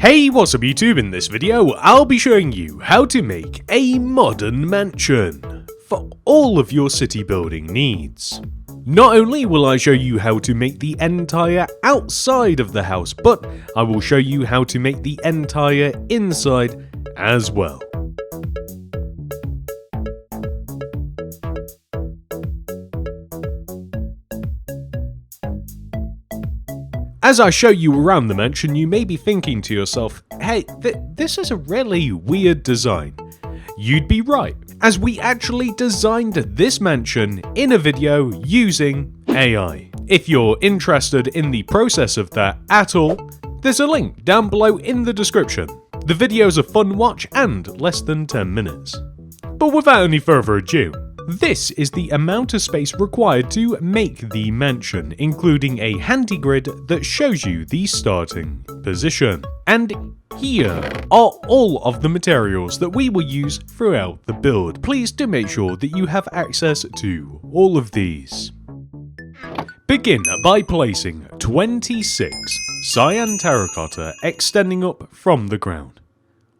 Hey, what's up YouTube? In this video, I'll be showing you how to make a modern mansion for all of your city building needs. Not only will I show you how to make the entire outside of the house, but I will show you how to make the entire inside as well. As I show you around the mansion, you may be thinking to yourself, hey, this is a really weird design. You'd be right, as we actually designed this mansion in a video using AI. If you're interested in the process of that at all, there's a link down below in the description. The video's a fun watch and less than 10 minutes. But without any further ado, this is the amount of space required to make the mansion, including a handy grid that shows you the starting position. And here are all of the materials that we will use throughout the build. Please do make sure that you have access to all of these. Begin by placing 26 cyan terracotta extending up from the ground.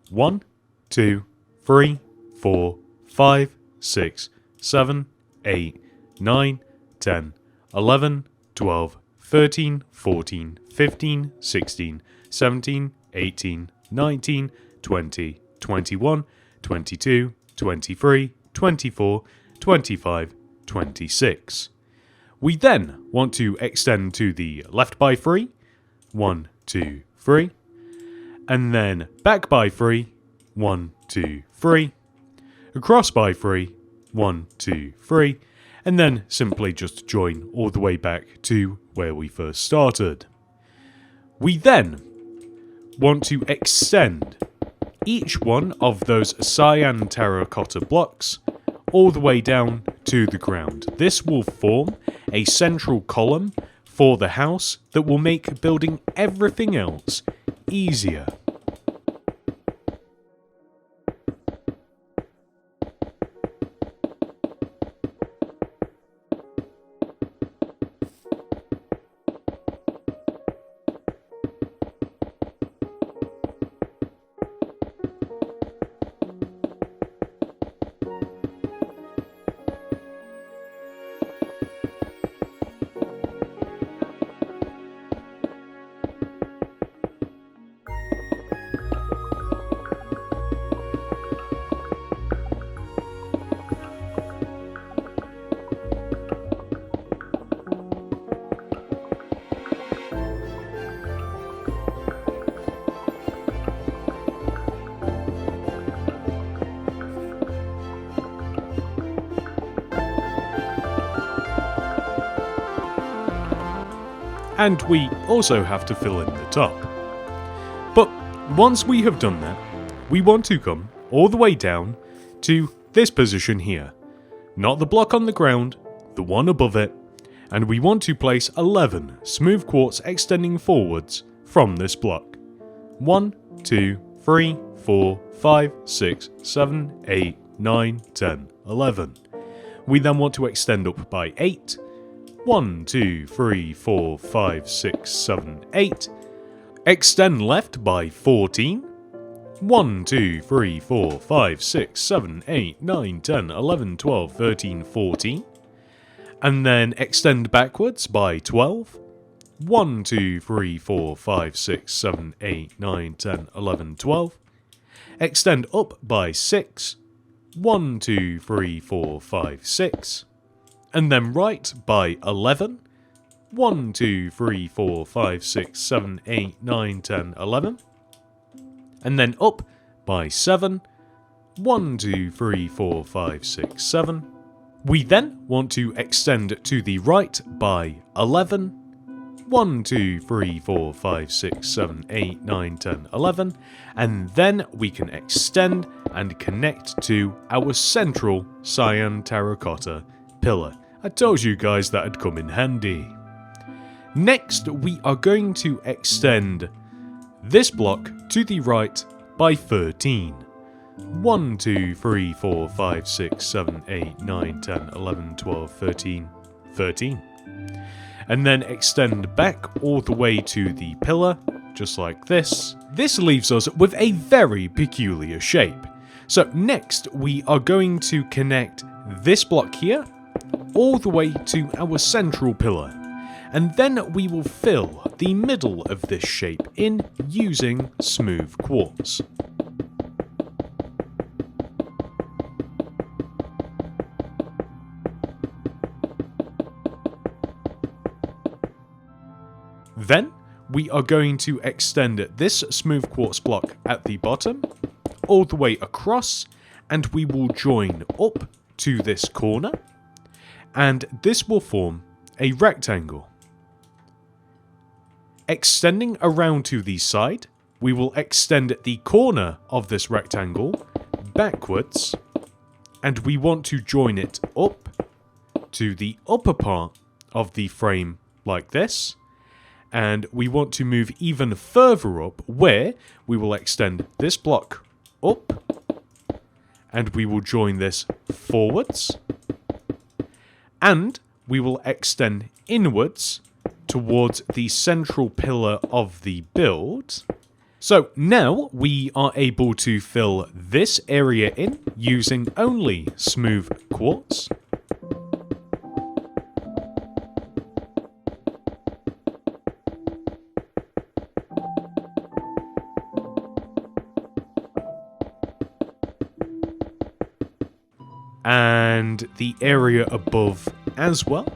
1, 2, 3, 4, 5, 6, 7, 8, 9, 10, 11, 12, 13, 14, 15, 16, 17, 18, 19, 20, 21, 22, 23, 24, 25, 26. We then want to extend to the left by 3, 1, 2, 3, and then back by 3, 1, 2, 3, across by 3, 1, 2, 3, and then simply just join all the way back to where we first started. We then want to extend each one of those cyan terracotta blocks all the way down to the ground. This will form a central column for the house that will make building everything else easier. And we also have to fill in the top. But once we have done that, we want to come all the way down to this position here. Not the block on the ground, the one above it, and we want to place 11 smooth quartz extending forwards from this block. 1, 2, 3, 4, 5, 6, 7, 8, 9, 10, 11. We then want to extend up by 8. 1, 2, 3, 4, 5, 6, 7, 8. Extend left by 14. 1, 2, 3, 4, 5, 6, 7, 8, 9, 10, 11, 12, 13, 14. And then extend backwards by 12. 1, 2, 3, 4, 5, 6, 7, 8, 9, 10, 11, 12. Extend up by 6. 1, 2, 3, 4, 5, 6. And then right by 11. 1, 2, 3, 4, 5, 6, 7, 8, 9, 10, 11. And then up by 7. 1, 2, 3, 4, 5, 6, 7. We then want to extend to the right by 11. 1, 2, 3, 4, 5, 6, 7, 8, 9, 10, 11. And then we can extend and connect to our central cyan terracotta pillar. I told you guys that'd come in handy. Next, we are going to extend this block to the right by 13. 1, 2, 3, 4, 5, 6, 7, 8, 9, 10, 11, 12, 13, 13. And then extend back all the way to the pillar just like this. This leaves us with a very peculiar shape. So next, we are going to connect this block here all the way to our central pillar. And then we will fill the middle of this shape in using smooth quartz. Then we are going to extend this smooth quartz block at the bottom all the way across, and we will join up to this corner, and this will form a rectangle. Extending around to the side, we will extend the corner of this rectangle backwards, and we want to join it up to the upper part of the frame like this. And we want to move even further up, where we will extend this block up, and we will join this forwards, and we will extend inwards towards the central pillar of the build. So now we are able to fill this area in using only smooth quartz. And the area above as well.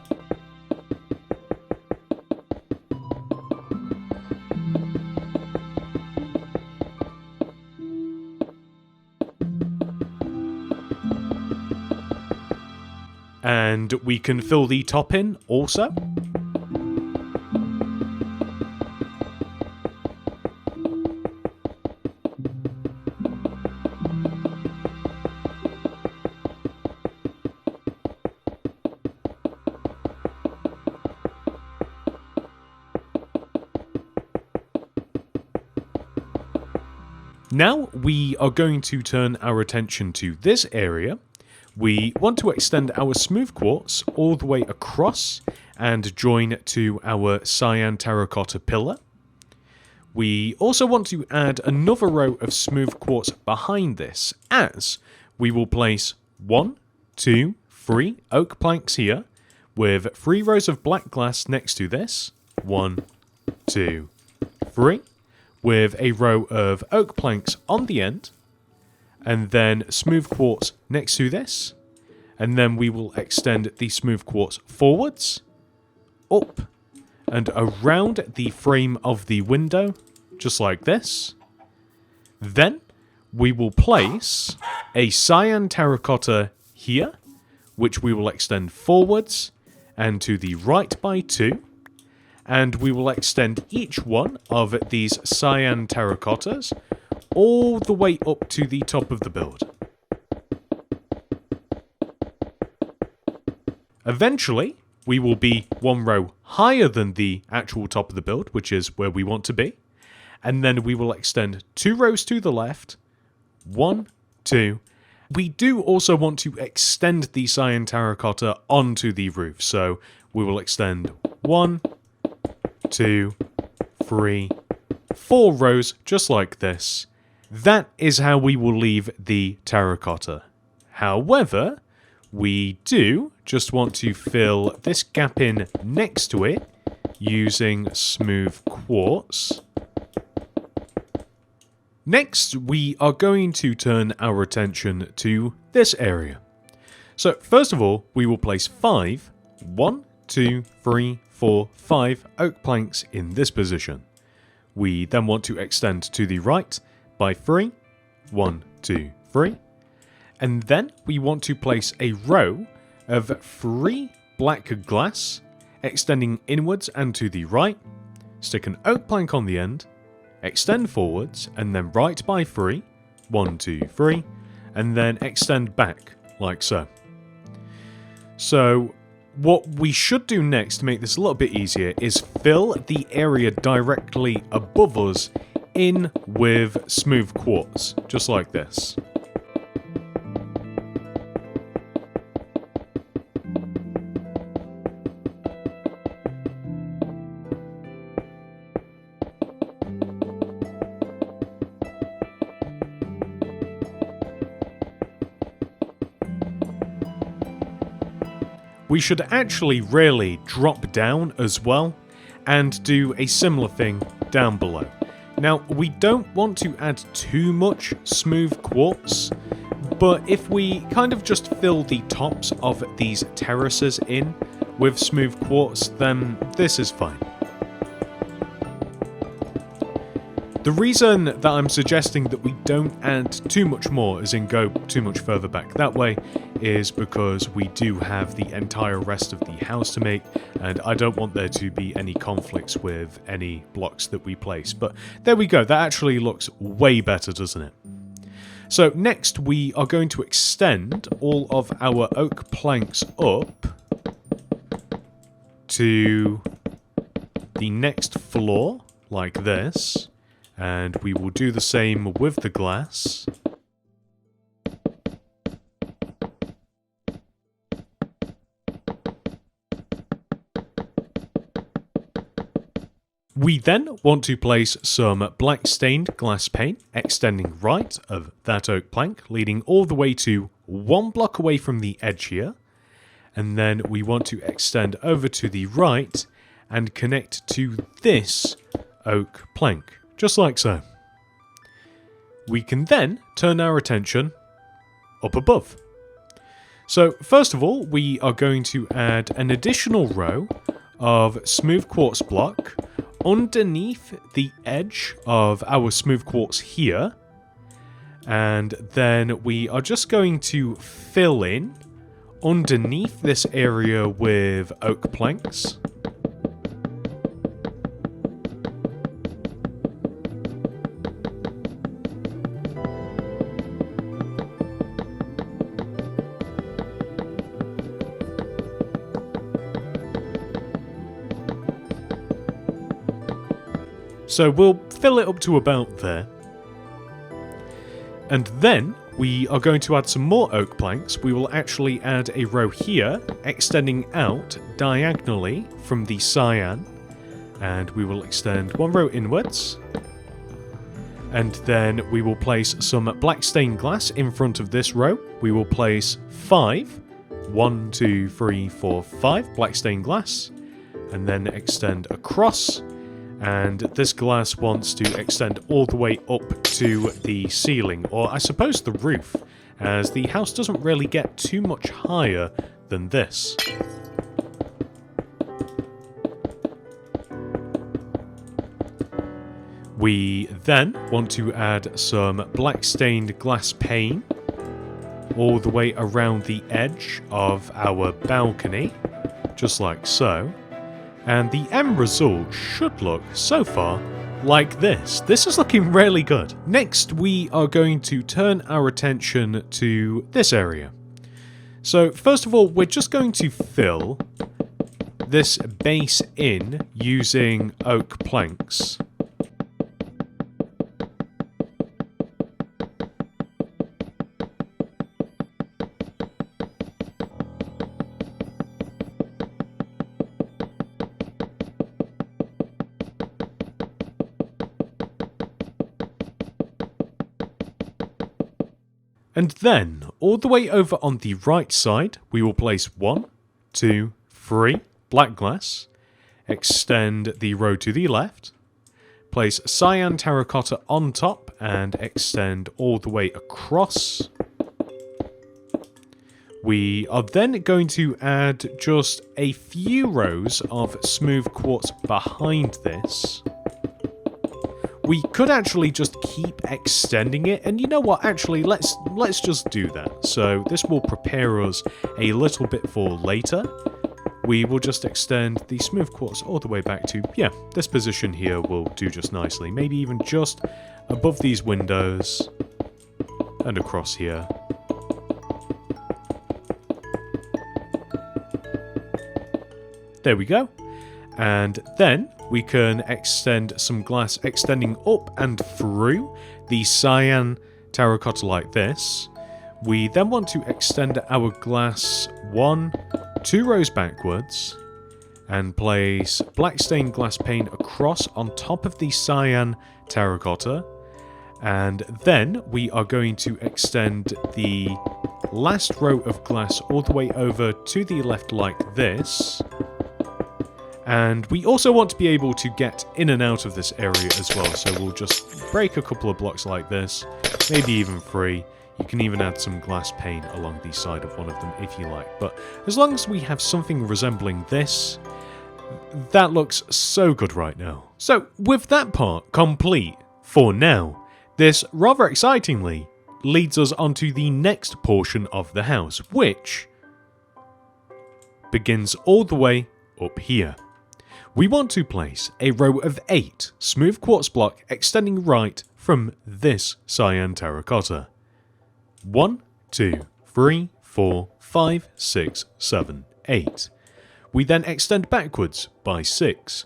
And we can fill the top in also. Now we are going to turn our attention to this area. We want to extend our smooth quartz all the way across and join to our cyan terracotta pillar. We also want to add another row of smooth quartz behind this, as we will place 1, 2, 3 oak planks here with 3 rows of black glass next to this. 1, 2, 3. With a row of oak planks on the end, and then smooth quartz next to this, and then we will extend the smooth quartz forwards, up, and around the frame of the window, just like this. Then we will place a cyan terracotta here, which we will extend forwards and to the right by 2. And we will extend each one of these cyan terracottas all the way up to the top of the build. Eventually, we will be 1 row higher than the actual top of the build, which is where we want to be. And then we will extend 2 rows to the left. 1, 2. We do also want to extend the cyan terracotta onto the roof, so we will extend 1, 2, 3, 4 rows just like this. That is how we will leave the terracotta. However, we do just want to fill this gap in next to it using smooth quartz. Next, we are going to turn our attention to this area. So first of all, we will place 5, 1, 2, 3, 4, 5 oak planks in this position. We then want to extend to the right by 3, 1, 2, 3. And then we want to place a row of 3 black glass, extending inwards and to the right, stick an oak plank on the end, extend forwards, and then right by 3, 1, 2, 3, and then extend back, like so. So what we should do next to make this a little bit easier is fill the area directly above us in with smooth quartz, just like this. we should actually really drop down as well and do a similar thing down below. Now, we don't want to add too much smooth quartz, but if we kind of just fill the tops of these terraces in with smooth quartz, then this is fine. The reason that I'm suggesting that we don't add too much more, as in go too much further back that way, is because we do have the entire rest of the house to make, and I don't want there to be any conflicts with any blocks that we place. But there we go, that actually looks way better, doesn't it? So next we are going to extend all of our oak planks up to the next floor, like this. And we will do the same with the glass. We then want to place some black stained glass pane extending right of that oak plank, leading all the way to 1 block away from the edge here. And then we want to extend over to the right and connect to this oak plank. Just like so. We can then turn our attention up above. So first of all, we are going to add an additional row of smooth quartz block underneath the edge of our smooth quartz here. And then we are just going to fill in underneath this area with oak planks. So we'll fill it up to about there. And then we are going to add some more oak planks. We will actually add a row here, extending out diagonally from the cyan. And we will extend 1 row inwards. And then we will place some black stained glass in front of this row. We will place 5, 1, 2, 3, 4, 5 black stained glass. And then extend across. And this glass wants to extend all the way up to the ceiling, or I suppose the roof, as the house doesn't really get too much higher than this. We then want to add some black stained glass pane all the way around the edge of our balcony, just like so. And the end result should look, so far, like this. This is looking really good. Next, we are going to turn our attention to this area. So, first of all, we're just going to fill this base in using oak planks. And then, all the way over on the right side, we will place 1, 2, 3 black glass, extend the row to the left, place cyan terracotta on top, and extend all the way across. We are then going to add just a few rows of smooth quartz behind this. We could actually just keep extending it, and you know what, actually, let's just do that. So this will prepare us a little bit for later. We will just extend the smooth quartz all the way back to, yeah, this position here will do just nicely. Maybe even just above these windows and across here. There we go. And then we can extend some glass extending up and through the cyan terracotta like this. We then want to extend our glass 2 rows backwards and place black stained glass pane across on top of the cyan terracotta. And then we are going to extend the last row of glass all the way over to the left like this. And we also want to be able to get in and out of this area as well, so we'll just break a couple of blocks like this, maybe even 3. You can even add some glass pane along the side of one of them if you like, but as long as we have something resembling this, that looks so good right now. So with that part complete for now, this rather excitingly leads us onto the next portion of the house, which begins all the way up here. We want to place a row of 8 smooth quartz block extending right from this cyan terracotta. 1, 2, 3, 4, 5, 6, 7, 8. We then extend backwards by 6.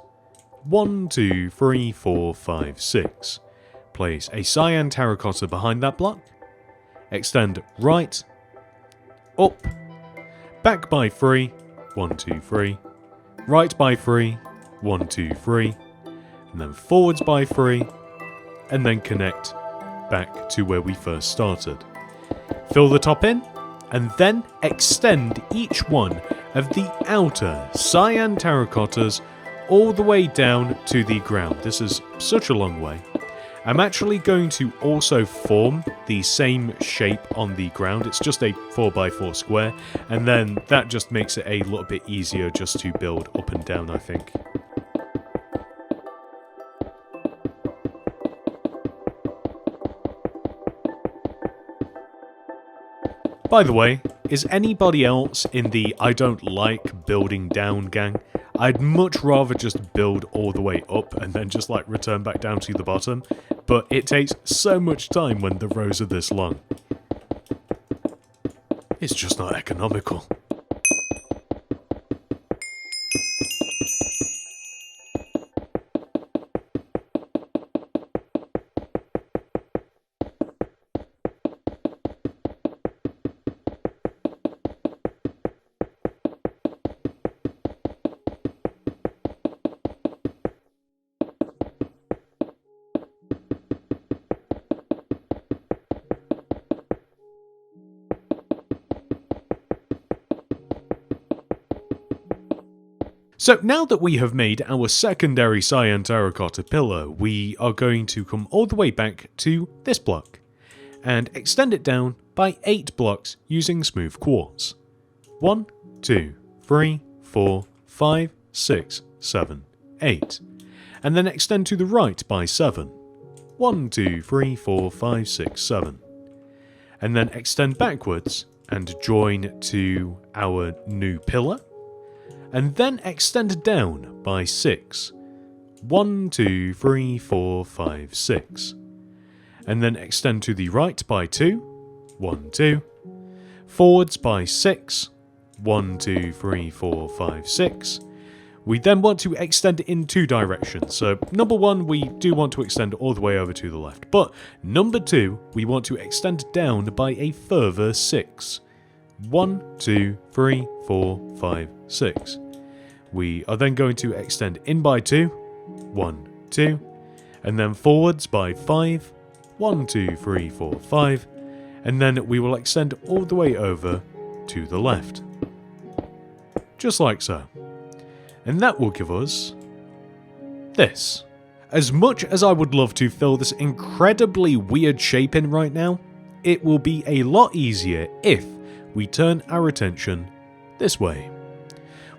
1, 2, 3, 4, 5, 6. Place a cyan terracotta behind that block. Extend right, up, back by 3. 1, 2, 3. Right by 3. 1, 2, 3, and then forwards by 3, and then connect back to where we first started. Fill the top in, and then extend each one of the outer cyan terracottas all the way down to the ground. This is such a long way. I'm actually going to also form the same shape on the ground. It's just a 4x4 square, and then that just makes it a little bit easier just to build up and down, I think. By the way, is anybody else in the I don't like building down gang? I'd much rather just build all the way up and then just like return back down to the bottom, but it takes so much time when the rows are this long. It's just not economical. So now that we have made our secondary cyan terracotta pillar, we are going to come all the way back to this block and extend it down by 8 blocks using smooth quartz. 1, 2, 3, 4, 5, 6, 7, 8. And then extend to the right by 7. 1, 2, 3, 4, 5, 6, 7. And then extend backwards and join to our new pillar. And then extend down by 6. 1, 2, 3, 4, 5, 6. And then extend to the right by 2. 1, 2. Forwards by 6. 1, 2, 3, 4, 5, 6. We then want to extend in 2 directions. So number 1, we do want to extend all the way over to the left. But number 2, we want to extend down by a further 6. 1, 2, 3, 4, 5, 6. We are then going to extend in by 2. 1, 2. And then forwards by 5. 1, 2, 3, 4, 5. And then we will extend all the way over to the left. Just like so. And that will give us this. As much as I would love to fill this incredibly weird shape in right now, it will be a lot easier if we turn our attention this way.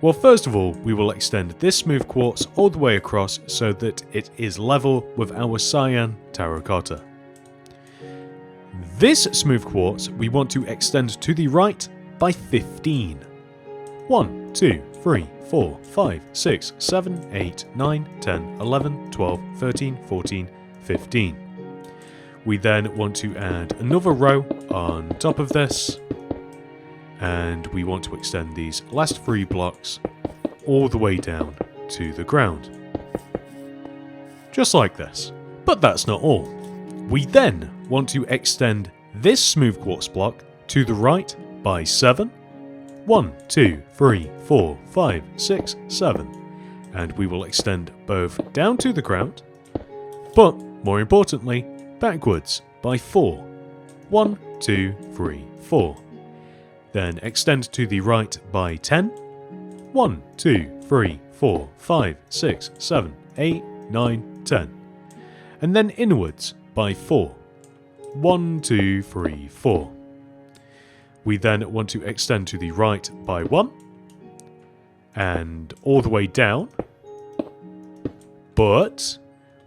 Well, first of all, we will extend this smooth quartz all the way across so that it is level with our cyan terracotta. This smooth quartz we want to extend to the right by 15. 1, 2, 3, 4, 5, 6, 7, 8, 9, 10, 11, 12, 13, 14, 15. We then want to add another row on top of this, and we want to extend these last 3 blocks all the way down to the ground. Just like this. But that's not all. We then want to extend this smooth quartz block to the right by 7. 1, 2, 3, 4, 5, 6, 7. And we will extend both down to the ground, but more importantly, backwards by 4. 1, 2, 3, 4. then extend to the right by 10. 1, 2, 3, 4, 5, 6, 7, 8, 9, 10. And then inwards by 4. 1, 2, 3, 4. We then want to extend to the right by 1. And all the way down. But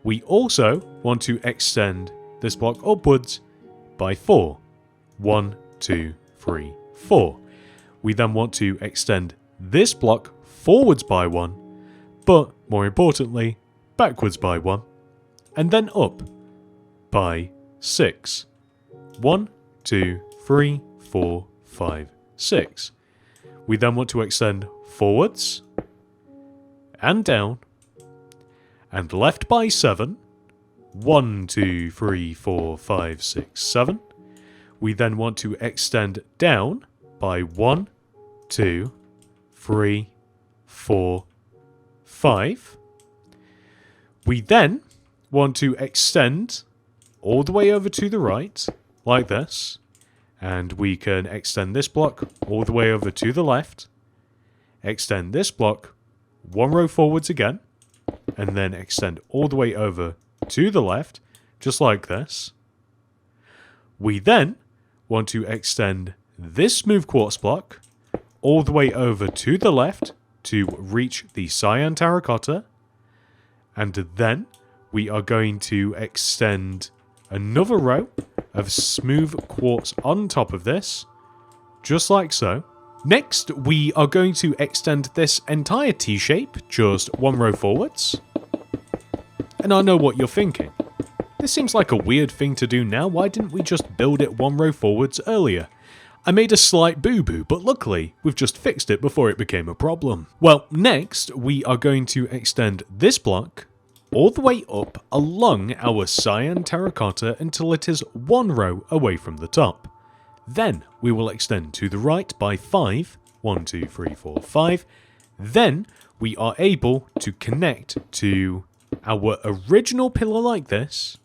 we also want to extend this block upwards by 4. 1, 2, 3, 4. We then want to extend this block forwards by 1, but more importantly, backwards by 1, and then up by 6. 1, 2, 3, 4, 5, 6. We then want to extend forwards and down and left by 7. 1, 2, 3, 4, 5, 6, 7. We then want to extend down by 1, 2, 3, 4, 5. We then want to extend all the way over to the right, like this. And we can extend this block all the way over to the left. Extend this block one row forwards again. And then extend all the way over to the left, just like this. We then want to extend this smooth quartz block all the way over to the left to reach the cyan terracotta. And then we are going to extend another row of smooth quartz on top of this, just like so. Next, we are going to extend this entire T-shape just one row forwards. And I know what you're thinking. This seems like a weird thing to do now. Why didn't we just build it one row forwards earlier? I made a slight boo-boo, but luckily, we've just fixed it before it became a problem. Well, next, we are going to extend this block all the way up along our cyan terracotta until it is one row away from the top. Then we will extend to the right by 5. 1, 2, 3, 4, 5. Then we are able to connect to our original pillar like this.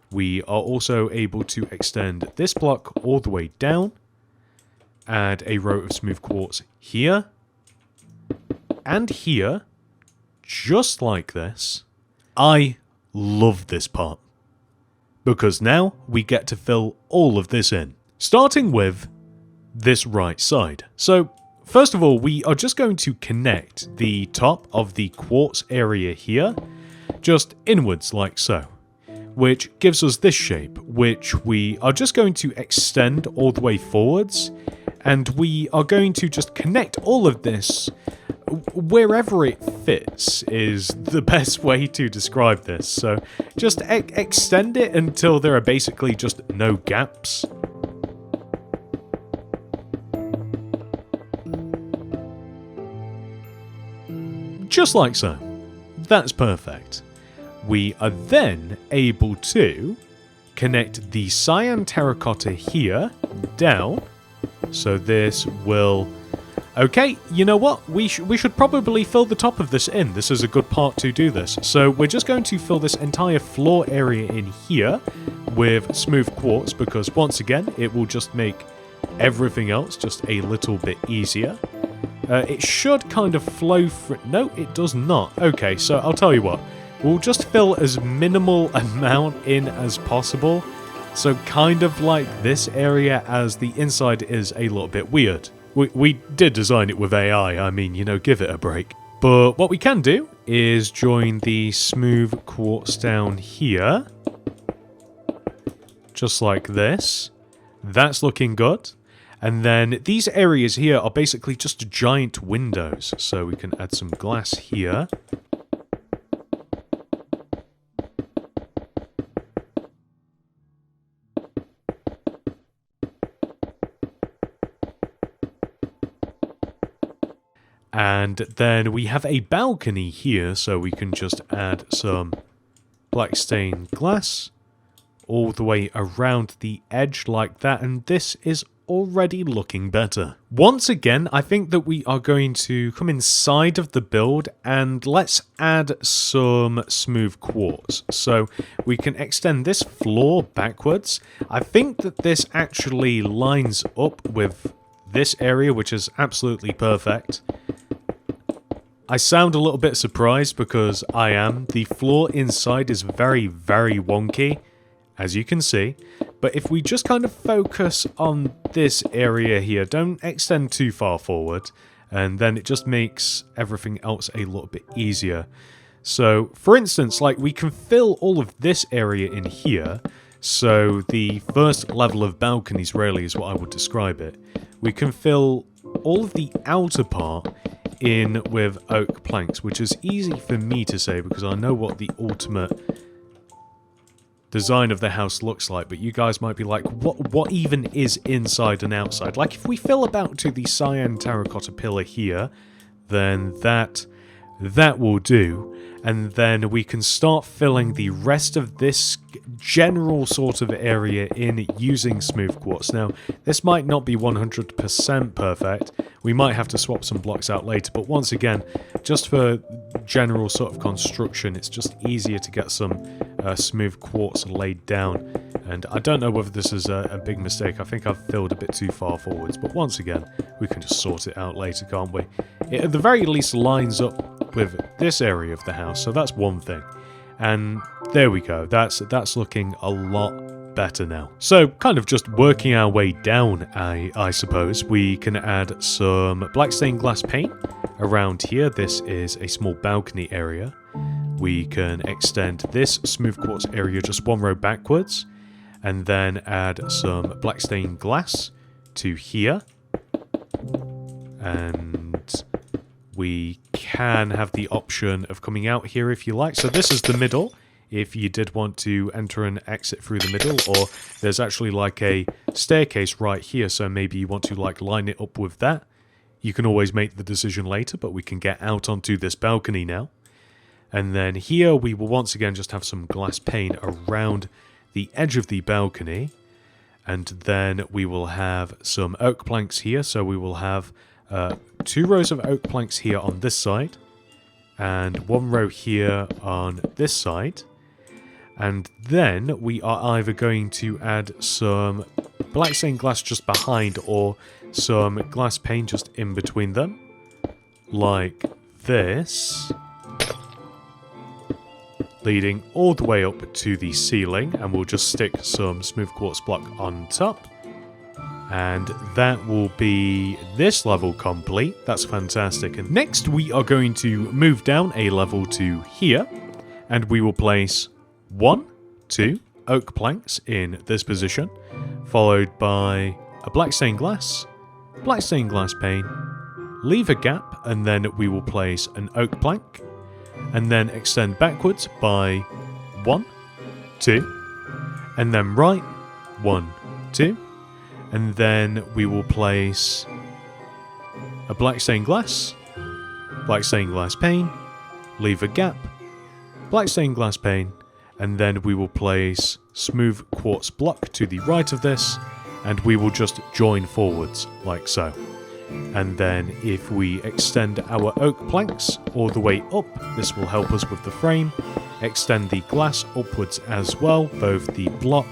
We are also able to extend this block all the way down. Add a row of smooth quartz here. And here. Just like this. I love this part. Because now we get to fill all of this in. Starting with this right side. So, first of all, we are just going to connect the top of the quartz area here, just inwards like so, which gives us this shape, which we are just going to extend all the way forwards, and we are going to just connect all of this wherever it fits is the best way to describe this. So, just extend it until there are basically just no gaps. Just like so. That's perfect. We are then able to connect the cyan terracotta here down. So this will... Okay, you know what? We should probably fill the top of this in. This is a good part to do this. So we're just going to fill this entire floor area in here with smooth quartz because once again, it will just make everything else just a little bit easier. It should kind of flow through... No, it does not. Okay, so I'll tell you what. We'll just fill as minimal amount in as possible. So kind of like this area as the inside is a little bit weird. We did design it with AI, I mean, you know, give it a break. But what we can do is join the smooth quartz down here. Just like this. That's looking good. And then these areas here are basically just giant windows. So we can add some glass here. And then we have a balcony here, so we can just add some black stained glass all the way around the edge like that, and this is already looking better. Once again, I think that we are going to come inside of the build and let's add some smooth quartz. So we can extend this floor backwards. I think that this actually lines up with this area, which is absolutely perfect. I sound a little bit surprised because I am. The floor inside is very, very wonky, as you can see. But if we just kind of focus on this area here, don't extend too far forward, and then it just makes everything else a little bit easier. So, for instance, like we can fill all of this area in here. So the first level of balconies really is what I would describe it. We can fill all of the outer part in with oak planks, which is easy for me to say because I know what the ultimate design of the house looks like, but you guys might be like, what even is inside and outside? Like if we fill about to the cyan terracotta pillar here, then that will do. And then we can start filling the rest of this general sort of area in using smooth quartz. Now, this might not be 100% perfect. We might have to swap some blocks out later. But once again, just for general sort of construction, it's just easier to get some smooth quartz laid down. And I don't know whether this is a big mistake. I think I've filled a bit too far forwards. But once again, we can just sort it out later, can't we? It at the very least lines up with this area of the house, so that's one thing. And there we go, that's looking a lot better now. So kind of just working our way down, I suppose, we can add some black stained glass paint around here. This is a small balcony area. We can extend this smooth quartz area just one row backwards, and then add some black stained glass to here. And we can have the option of coming out here if you like. So this is the middle, if you did want to enter and exit through the middle, or there's actually like a staircase right here, so maybe you want to like line it up with that. You can always make the decision later, but we can get out onto this balcony now. And then here we will once again just have some glass pane around the edge of the balcony. And then we will have some oak planks here, so we will have 2 rows of oak planks here on this side, and 1 row here on this side. And then we are either going to add some black stained glass just behind, or some glass pane just in between them, like this, leading all the way up to the ceiling, and we'll just stick some smooth quartz block on top. And that will be this level complete. That's fantastic. And next we are going to move down a level to here, and we will place 1, 2 oak planks in this position, followed by a black stained glass pane, leave a gap, and then we will place an oak plank, and then extend backwards by 1, 2, and then right, 1, 2, and then we will place a black stained glass pane, leave a gap, black stained glass pane, and then we will place smooth quartz block to the right of this, and we will just join forwards like so. And then if we extend our oak planks all the way up, this will help us with the frame. Extend the glass upwards as well, both the block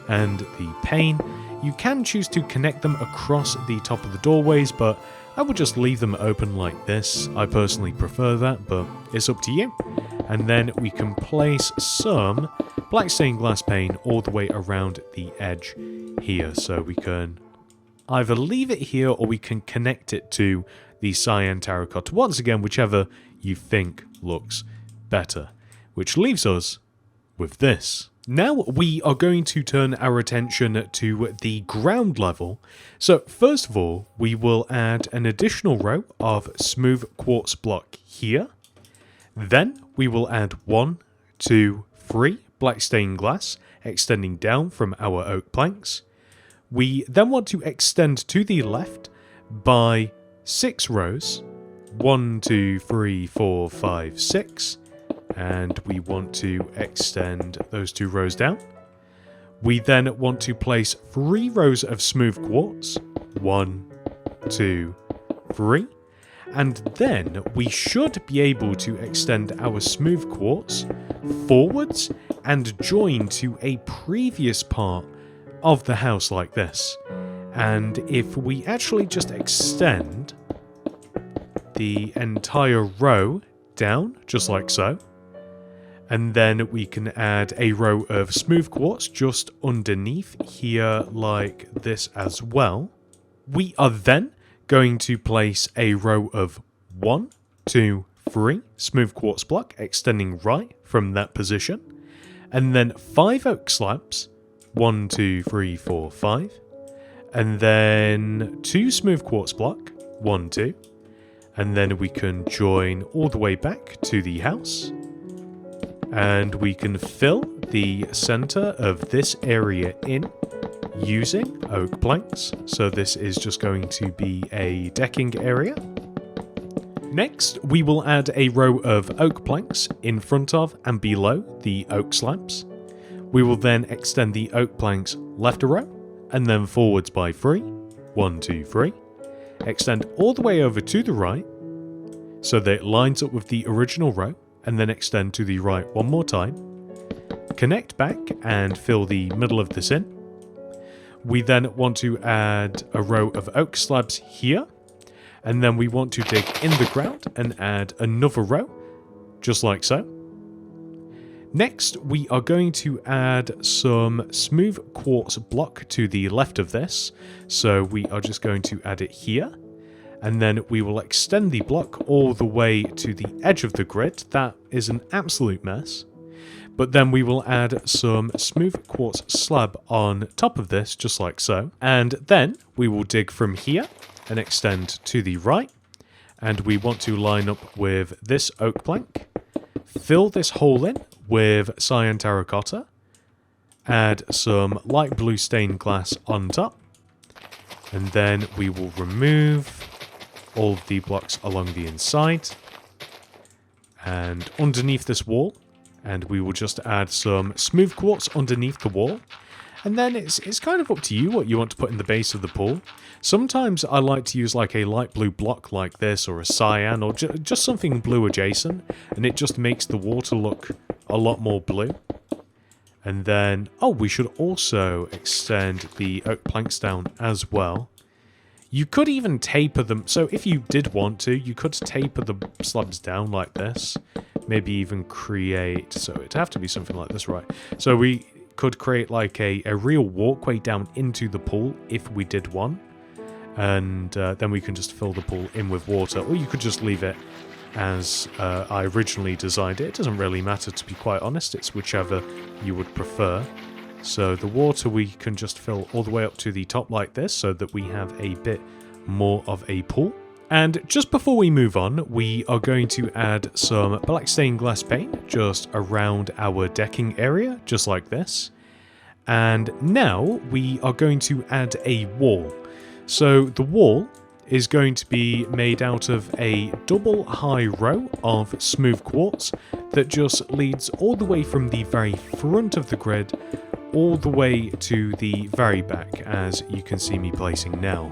and the pane. You can choose to connect them across the top of the doorways, but I would just leave them open like this. I personally prefer that, but it's up to you. And then we can place some black stained glass pane all the way around the edge here. So we can either leave it here or we can connect it to the cyan terracotta. Once again, whichever you think looks better. Which leaves us with this. Now we are going to turn our attention to the ground level. So first of all, we will add an additional row of smooth quartz block here. Then we will add 1, 2, 3 black stained glass, extending down from our oak planks. We then want to extend to the left by 6 rows. 1, 2, 3, 4, 5, 6. And we want to extend those 2 rows down. We then want to place 3 rows of smooth quartz. 1, 2, 3. And then we should be able to extend our smooth quartz forwards and join to a previous part of the house like this. And if we actually just extend the entire row down, just like so, and then we can add a row of smooth quartz just underneath here like this as well. We are then going to place a row of 1, 2, 3 smooth quartz block extending right from that position, and then 5 oak slabs, 1, 2, 3, 4, 5, and then 2 smooth quartz block, 1, 2, and then we can join all the way back to the house, and we can fill the center of this area in using oak planks. So this is just going to be a decking area. Next, we will add a row of oak planks in front of and below the oak slabs. We will then extend the oak planks left a row and then forwards by 3. 1, 2, 3. Extend all the way over to the right so that it lines up with the original row, and then extend to the right one more time. Connect back and fill the middle of this in. We then want to add a row of oak slabs here, and then we want to dig in the ground and add another row, just like so. Next, we are going to add some smooth quartz block to the left of this, so we are just going to add it here, and then we will extend the block all the way to the edge of the grid. That is an absolute mess. But then we will add some smooth quartz slab on top of this, just like so. And then we will dig from here and extend to the right. And we want to line up with this oak plank. Fill this hole in with cyan terracotta. Add some light blue stained glass on top. And then we will remove all of the blocks along the inside. And underneath this wall, and we will just add some smooth quartz underneath the wall. And then it's kind of up to you what you want to put in the base of the pool. Sometimes I like to use like a light blue block like this, or a cyan, or just something blue adjacent, and it just makes the water look a lot more blue. And then, oh, we should also extend the oak planks down as well. You could even taper them, so if you did want to, you could taper the slabs down like this. Maybe even create, so it'd have to be something like this, right? So we could create like a real walkway down into the pool if we did want. And then we can just fill the pool in with water, or you could just leave it as I originally designed it. It doesn't really matter, to be quite honest, it's whichever you would prefer. So the water we can just fill all the way up to the top like this, so that we have a bit more of a pool. And just before we move on, we are going to add some black stained glass paint just around our decking area, just like this. And now we are going to add a wall. So the wall is going to be made out of a double high row of smooth quartz that just leads all the way from the very front of the grid all the way to the very back, as you can see me placing now.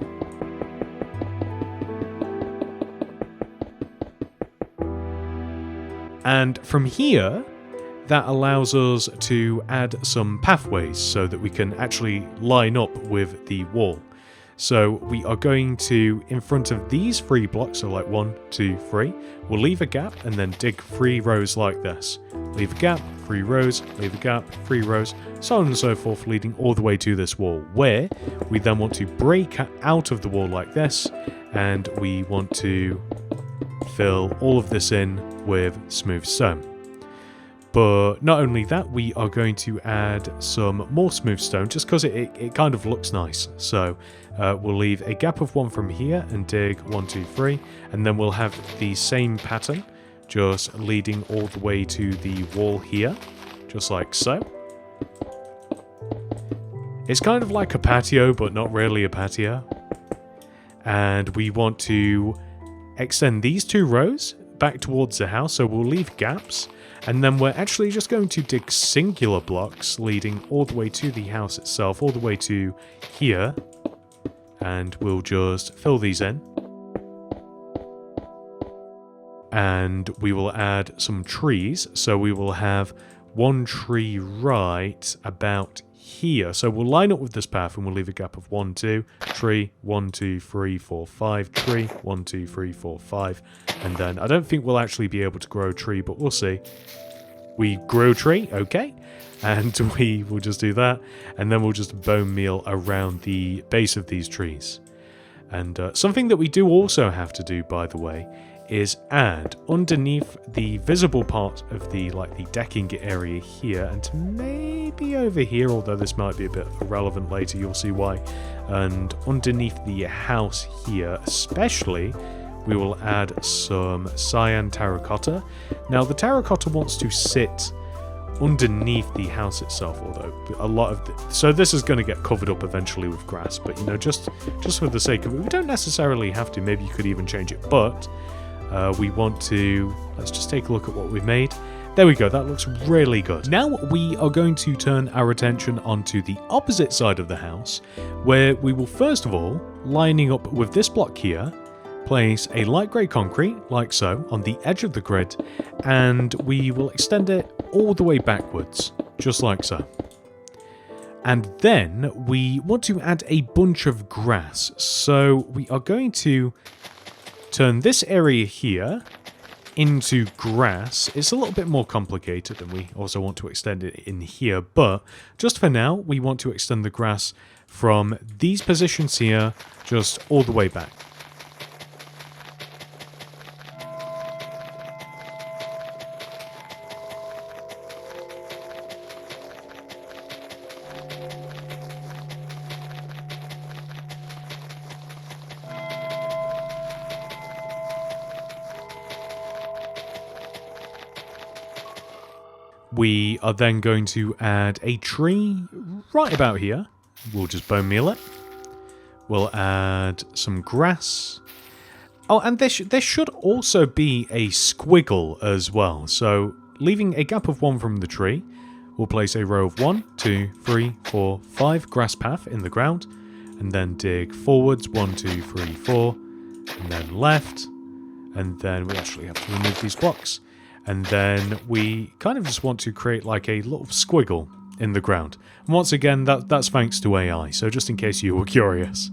And from here, that allows us to add some pathways so that we can actually line up with the wall. So we are going to, in front of these 3 blocks, so like 1, 2, 3, we'll leave a gap and then dig 3 rows like this. Leave a gap, 3 rows, leave a gap, 3 rows, so on and so forth, leading all the way to this wall, where we then want to break out of the wall like this, and we want to fill all of this in with smooth stone. But not only that, we are going to add some more smooth stone just because it kind of looks nice. So we'll leave a gap of 1 from here and dig 1, 2, 3, and then we'll have the same pattern just leading all the way to the wall here, just like so. It's kind of like a patio, but not really a patio. And we want to extend these 2 rows back towards the house, so we'll leave gaps. And then we're actually just going to dig singular blocks leading all the way to the house itself, all the way to here. And we'll just fill these in. And we will add some trees. So we will have 1 tree right about here. So we'll line up with this path and we'll leave a gap of 1, 2, tree, 1, 2, 3, 4, 5, tree, 1, 2, 3, 4, 5. And then I don't think we'll actually be able to grow a tree, but we'll see. We grow a tree, okay. And we will just do that. And then we'll just bone meal around the base of these trees. And something that we do also have to do, by the way, is add underneath the visible part of the decking area here, and maybe over here, although this might be a bit irrelevant later, you'll see why. And underneath the house here especially, we will add some cyan terracotta. Now the terracotta wants to sit underneath the house itself, although a lot of so this is going to get covered up eventually with grass, but you know, just for the sake of it, we don't necessarily have to. Maybe you could even change it, but we want to, let's just take a look at what we've made. There we go, that looks really good. Now we are going to turn our attention onto the opposite side of the house, where we will first of all, lining up with this block here, place a light grey concrete, like so, on the edge of the grid, and we will extend it all the way backwards, just like so. And then we want to add a bunch of grass, so we are going to turn this area here into grass. It's a little bit more complicated, and we also want to extend it in here, but just for now, we want to extend the grass from these positions here, just all the way back. We are then going to add a tree right about here. We'll just bone meal it. We'll add some grass. Oh, and there should also be a squiggle as well. So, leaving a gap of 1 from the tree, we'll place a row of 1, 2, 3, 4, 5 grass path in the ground, and then dig forwards 1, 2, 3, 4, and then left, and then we actually have to remove these blocks. And then we kind of just want to create like a little squiggle in the ground. And once again, that's thanks to AI, so just in case you were curious.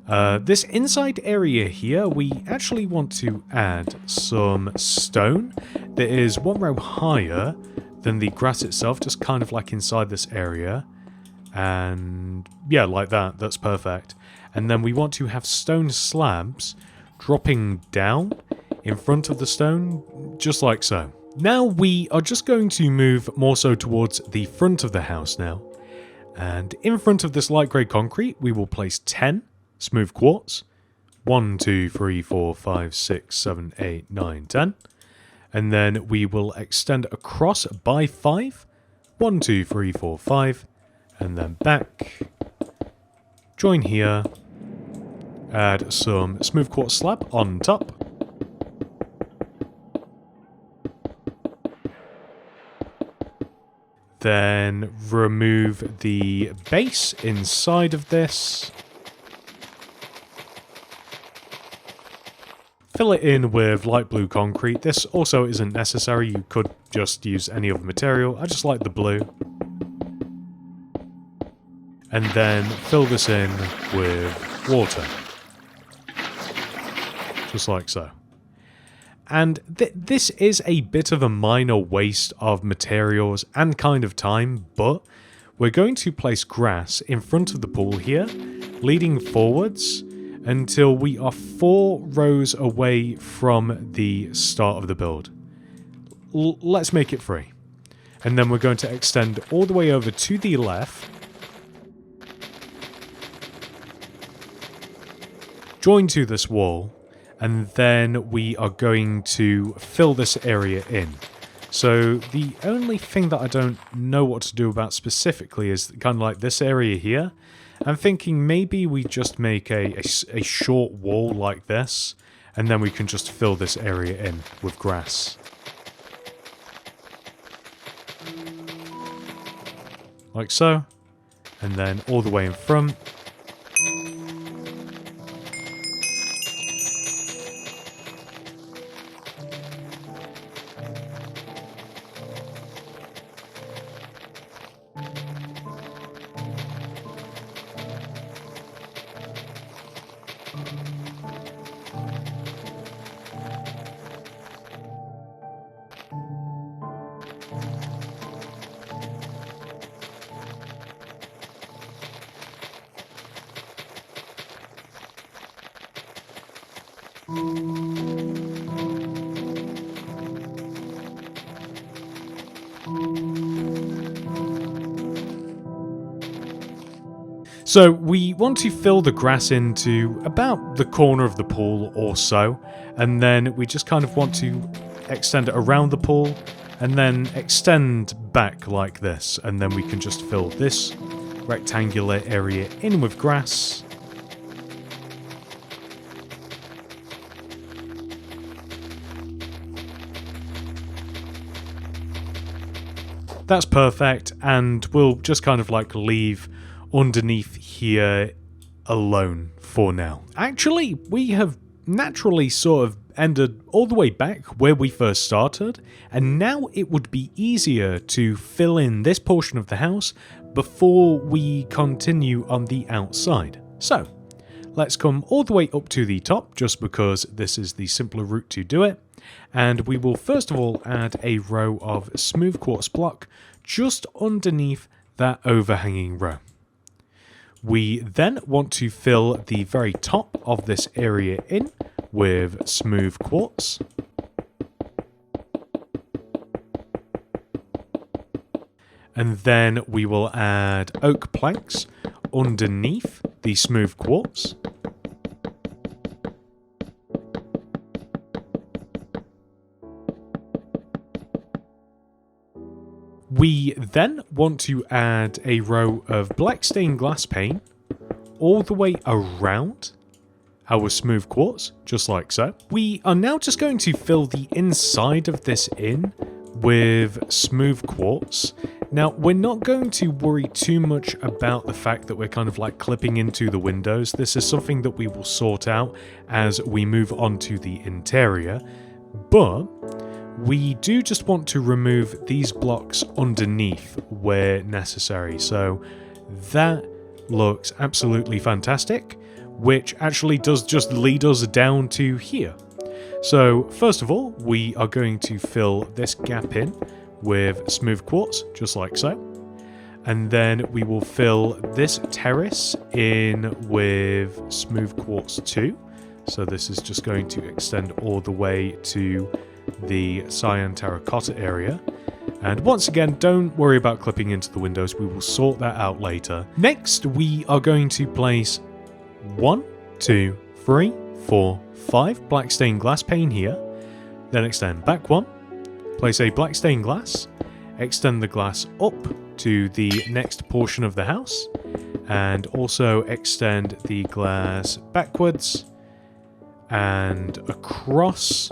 This inside area here, we actually want to add some stone that is 1 row higher than the grass itself, just kind of like inside this area. And yeah, like that, that's perfect. And then we want to have stone slabs dropping down in front of the stone, just like so. Now we are just going to move more so towards the front of the house now. And in front of this light grey concrete, we will place 10 smooth quartz. 1, 2, 3, 4, 5, 6, 7, 8, 9, 10. And then we will extend across by 5. 1, 2, 3, 4, 5. And then back. Join here. Add some smooth quartz slab on top. Then remove the base inside of this. Fill it in with light blue concrete. This also isn't necessary, you could just use any other material. I just like the blue. And then fill this in with water. Just like so. And this is a bit of a minor waste of materials and kind of time, but we're going to place grass in front of the pool here, leading forwards until we are 4 rows away from the start of the build. Let's make it 3. And then we're going to extend all the way over to the left, join to this wall, and then we are going to fill this area in. So the only thing that I don't know what to do about specifically is kind of like this area here. I'm thinking maybe we just make a short wall like this, and then we can just fill this area in with grass. Like so. And then all the way in front. So we want to fill the grass into about the corner of the pool or so, and then we just kind of want to extend it around the pool and then extend back like this, and then we can just fill this rectangular area in with grass. That's perfect, and we'll just kind of like leave underneath here alone for now. Actually, we have naturally sort of ended all the way back where we first started, and now it would be easier to fill in this portion of the house before we continue on the outside. So, let's come all the way up to the top, just because this is the simpler route to do it. And we will first of all add a row of smooth quartz block just underneath that overhanging row. We then want to fill the very top of this area in with smooth quartz. And then we will add oak planks underneath the smooth quartz. We then want to add a row of black stained glass pane all the way around our smooth quartz, just like so. We are now just going to fill the inside of this in with smooth quartz. Now, we're not going to worry too much about the fact that we're kind of like clipping into the windows. This is something that we will sort out as we move on to the interior, but we do just want to remove these blocks underneath where necessary. So that looks absolutely fantastic, which actually does just lead us down to here. So first of all, we are going to fill this gap in with smooth quartz, just like so. And then we will fill this terrace in with smooth quartz too. So this is just going to extend all the way to the cyan terracotta area. And once again, don't worry about clipping into the windows, we will sort that out later. Next, we are going to place 1, 2, 3, 4, 5 black stained glass pane here, then extend back 1, place a black stained glass, extend the glass up to the next portion of the house, and also extend the glass backwards and across.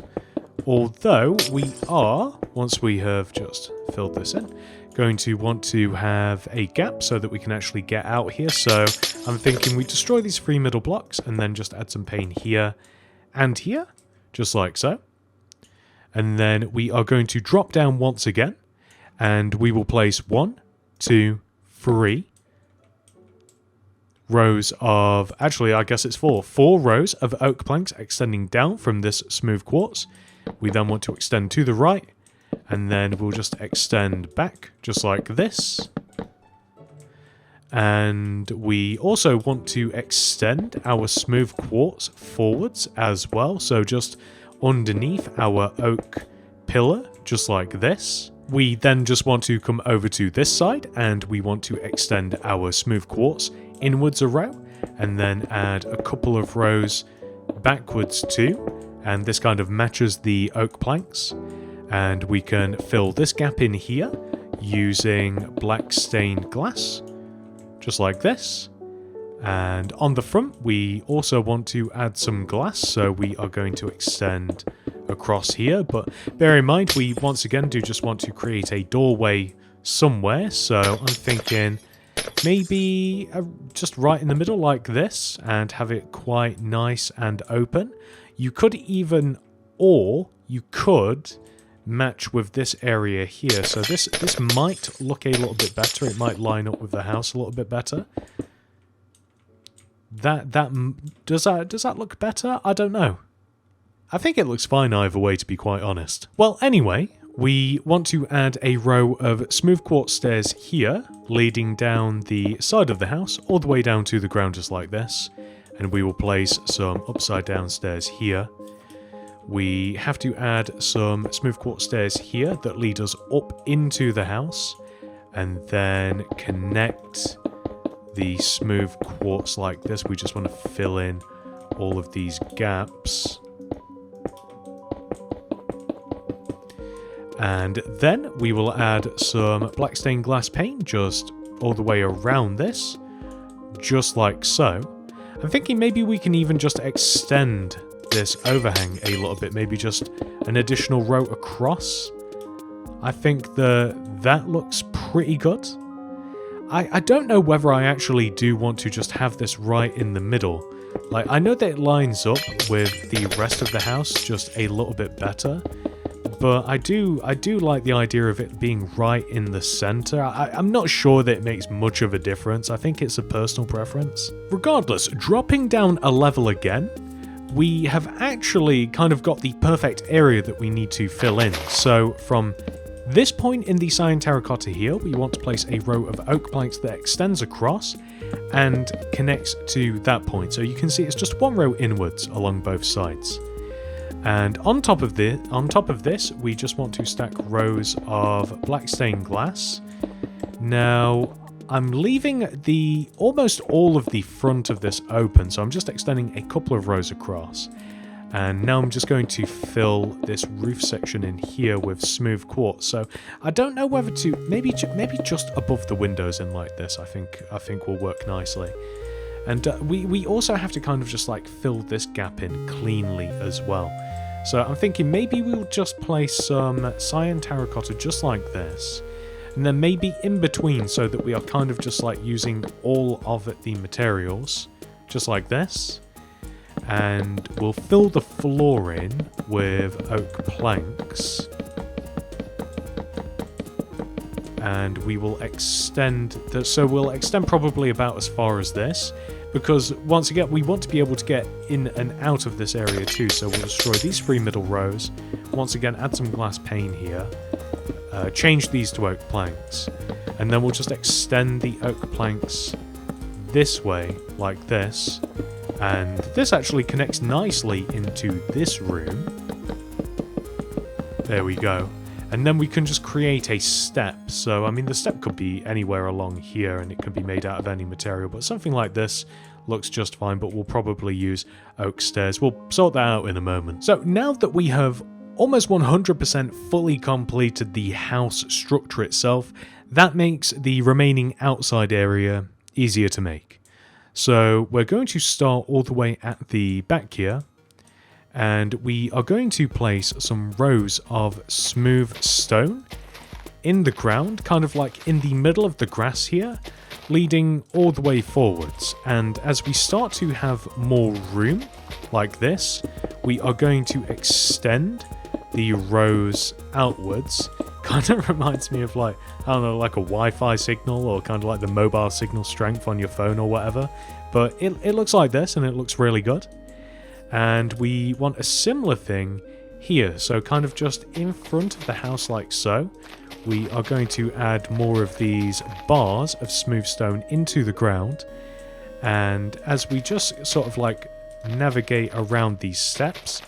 Although we are, once we have just filled this in, going to want to have a gap so that we can actually get out here. So I'm thinking we destroy these 3 middle blocks and then just add some pane here and here, just like so. And then we are going to drop down once again, and we will place 1, 2, 3 rows of, actually I guess it's 4 rows of oak planks extending down from this smooth quartz. We then want to extend to the right, and then we'll just extend back just like this. And we also want to extend our smooth quartz forwards as well, so just underneath our oak pillar, just like this. We then just want to come over to this side, and we want to extend our smooth quartz inwards a row, and then add a couple of rows backwards too, and this kind of matches the oak planks. And we can fill this gap in here using black stained glass, just like this. And on the front, we also want to add some glass, so we are going to extend across here. But bear in mind, we once again do just want to create a doorway somewhere, so I'm thinking maybe just right in the middle like this, and have it quite nice and open. You could even, or you could match with this area here. So this might look a little bit better. It might line up with the house a little bit better. Does that look better? I don't know. I think it looks fine either way, to be quite honest. Well, anyway, we want to add a row of smooth quartz stairs here, leading down the side of the house, all the way down to the ground just like this. And we will place some upside down stairs here. We have to add some smooth quartz stairs here that lead us up into the house, and then connect the smooth quartz like this. We just want to fill in all of these gaps. And then we will add some black stained glass paint just all the way around this, just like so. I'm thinking maybe we can even just extend this overhang a little bit, maybe just an additional row across. I think that looks pretty good. I don't know whether I actually do want to just have this right in the middle. Like, I know that it lines up with the rest of the house just a little bit better, but I do like the idea of it being right in the center. I'm not sure that it makes much of a difference. I think it's a personal preference. Regardless, dropping down a level again, we have actually kind of got the perfect area that we need to fill in. So from this point in the cyan terracotta here, we want to place a row of oak planks that extends across and connects to that point. So you can see it's just one row inwards along both sides. And on top of this, we just want to stack rows of black stained glass. Now, I'm leaving almost all of the front of this open, so I'm just extending a couple of rows across. And now I'm just going to fill this roof section in here with smooth quartz. So I don't know whether to maybe just above the windows in like this. I think will work nicely. And we also have to kind of just like fill this gap in cleanly as well. So I'm thinking maybe we'll just place some cyan terracotta just like this. And then maybe in between, so that we are kind of just like using all of the materials, just like this. And we'll fill the floor in with oak planks. And we will extend, so we'll extend probably about as far as this. Because once again, we want to be able to get in and out of this area too. So we'll destroy these 3 middle rows. Once again, add some glass pane here. Change these to oak planks. And then we'll just extend the oak planks this way, like this. And this actually connects nicely into this room. There we go. And then we can just create a step. So, I mean, the step could be anywhere along here and it could be made out of any material. But something like this looks just fine, but we'll probably use oak stairs. We'll sort that out in a moment. So now that we have almost 100% fully completed the house structure itself, that makes the remaining outside area easier to make. So we're going to start all the way at the back here, and we are going to place some rows of smooth stone in the ground, kind of like in the middle of the grass here, leading all the way forwards. And as we start to have more room like this, we are going to extend the rows outwards. Kind of reminds me of like, I don't know, like a Wi-Fi signal, or kind of like the mobile signal strength on your phone or whatever. But it looks like this, and it looks really good. And we want a similar thing here. So kind of just in front of the house like so. We are going to add more of these bars of smooth stone into the ground. And as we just sort of like navigate around these steps,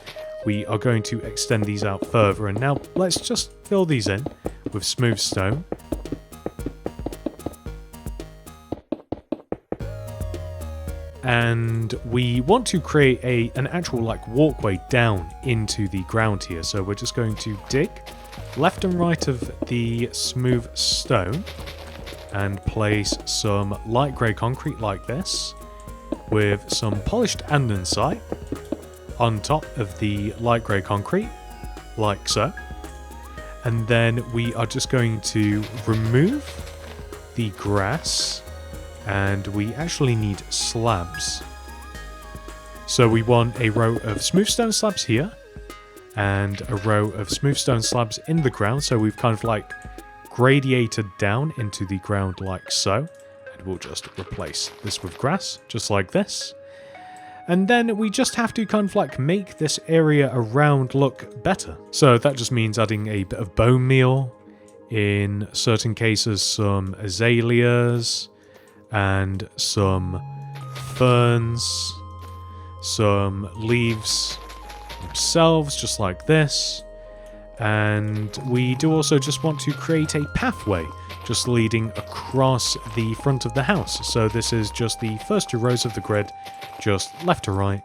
we are going to extend these out further. And now let's just fill these in with smooth stone. And we want to create an actual like walkway down into the ground here. So we're just going to dig left and right of the smooth stone and place some light grey concrete like this with some polished andesite on top of the light grey concrete, like so. And then we are just going to remove the grass, and we actually need slabs. So we want a row of smooth stone slabs here, and a row of smooth stone slabs in the ground. So we've kind of like gradiated down into the ground like so. And we'll just replace this with grass, just like this. And then we just have to kind of like make this area around look better. So that just means adding a bit of bone meal, in certain cases some azaleas, and some ferns, some leaves themselves, just like this. And we do also just want to create a pathway just leading across the front of the house. So this is just the first 2 rows of the grid, just left to right.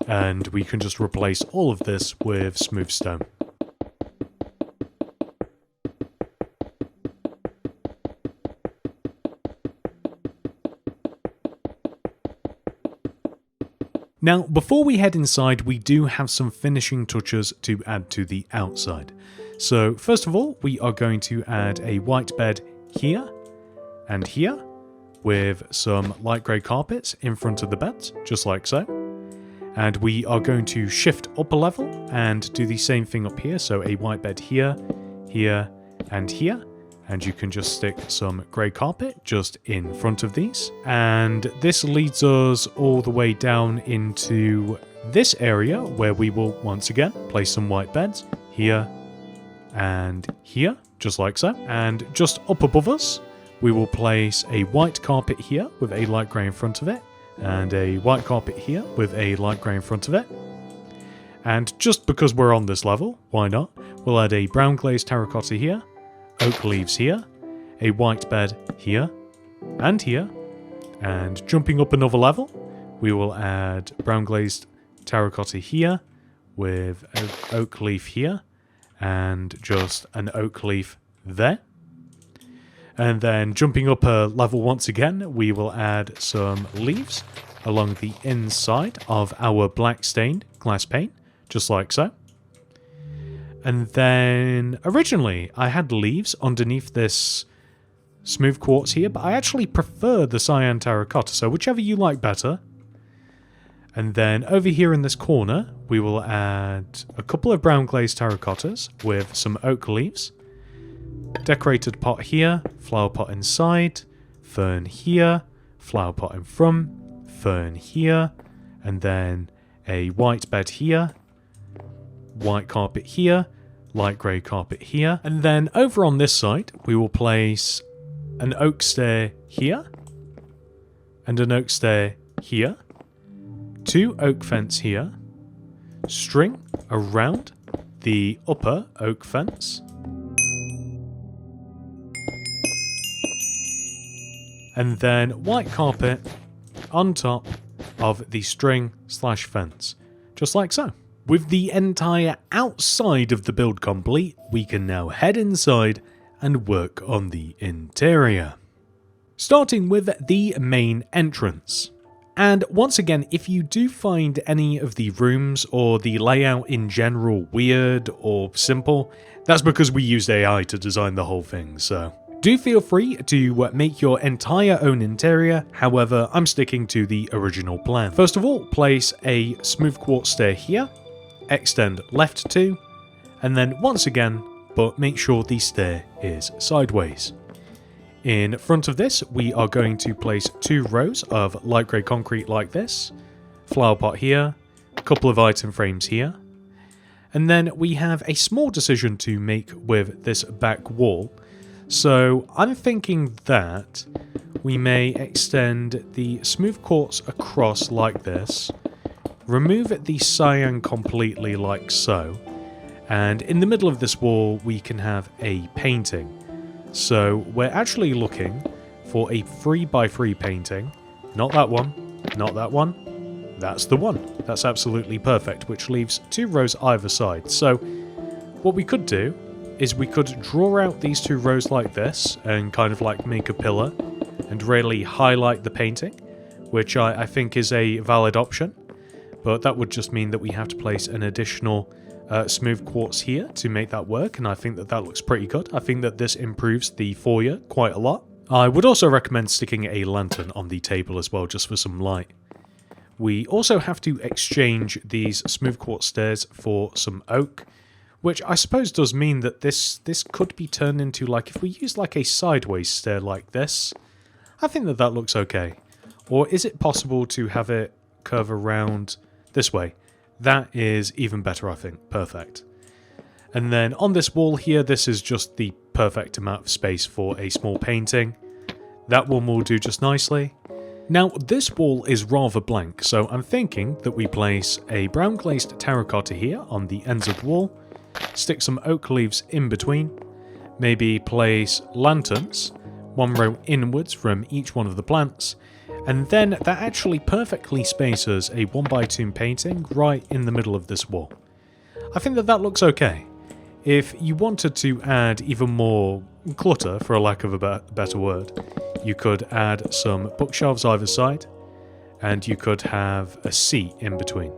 And we can just replace all of this with smooth stone. Now, before we head inside, we do have some finishing touches to add to the outside. So, first of all, we are going to add a white bed here and here, with some light grey carpets in front of the beds, just like so. And we are going to shift up a level and do the same thing up here, so a white bed here, here, and here. And you can just stick some grey carpet just in front of these. And this leads us all the way down into this area where we will once again place some white beds here and here, just like so. And just up above us, we will place a white carpet here with a light grey in front of it, and a white carpet here with a light grey in front of it. And just because we're on this level, why not? We'll add a brown glazed terracotta here, oak leaves here, a white bed here, and here. And jumping up another level, we will add brown glazed terracotta here with an oak leaf here, and just an oak leaf there. And then jumping up a level once again, we will add some leaves along the inside of our black stained glass pane, just like so. And then originally I had leaves underneath this smooth quartz here, but I actually prefer the cyan terracotta, so whichever you like better. And then over here in this corner, we will add a couple of brown glazed terracottas with some oak leaves. Decorated pot here, flower pot inside, fern here, flower pot in front, fern here, and then a white bed here, white carpet here, light grey carpet here. And then over on this side, we will place an oak stair here, and an oak stair here, 2 oak fence here, string around the upper oak fence, and then white carpet on top of the string/fence, just like so. With the entire outside of the build complete, we can now head inside and work on the interior. Starting with the main entrance. And once again, if you do find any of the rooms or the layout in general weird or simple, that's because we used AI to design the whole thing, so do feel free to make your entire own interior. However, I'm sticking to the original plan. First of all, place a smooth quartz stair here, extend left 2, and then once again, but make sure the stair is sideways. In front of this, we are going to place 2 rows of light grey concrete like this, flower pot here, a couple of item frames here, and then we have a small decision to make with this back wall. So I'm thinking that we may extend the smooth quartz across like this, remove the cyan completely like so, and in the middle of this wall we can have a painting. So we're actually looking for a 3x3 painting, not that one, not that one, that's the one. That's absolutely perfect, which leaves 2 rows either side. So what we could do is we could draw out these 2 rows like this and kind of like make a pillar and really highlight the painting, which I think is a valid option, but that would just mean that we have to place an additional smooth quartz here to make that work, and I think that that looks pretty good. I think that this improves the foyer quite a lot. I would also recommend sticking a lantern on the table as well, just for some light. We also have to exchange these smooth quartz stairs for some oak, which I suppose does mean that this could be turned into, like, if we use like a sideways stair like this, I think that that looks okay. Or is it possible to have it curve around this way? That is even better, I think. Perfect. And then on this wall here, this is just the perfect amount of space for a small painting. That one will do just nicely. Now, this wall is rather blank, so I'm thinking that we place a brown glazed terracotta here on the ends of the wall, stick some oak leaves in between, maybe place lanterns, one row inwards from each one of the plants, and then that actually perfectly spaces a 1x2 painting right in the middle of this wall. I think that that looks okay. If you wanted to add even more clutter, for a lack of a better word, you could add some bookshelves either side, and you could have a seat in between.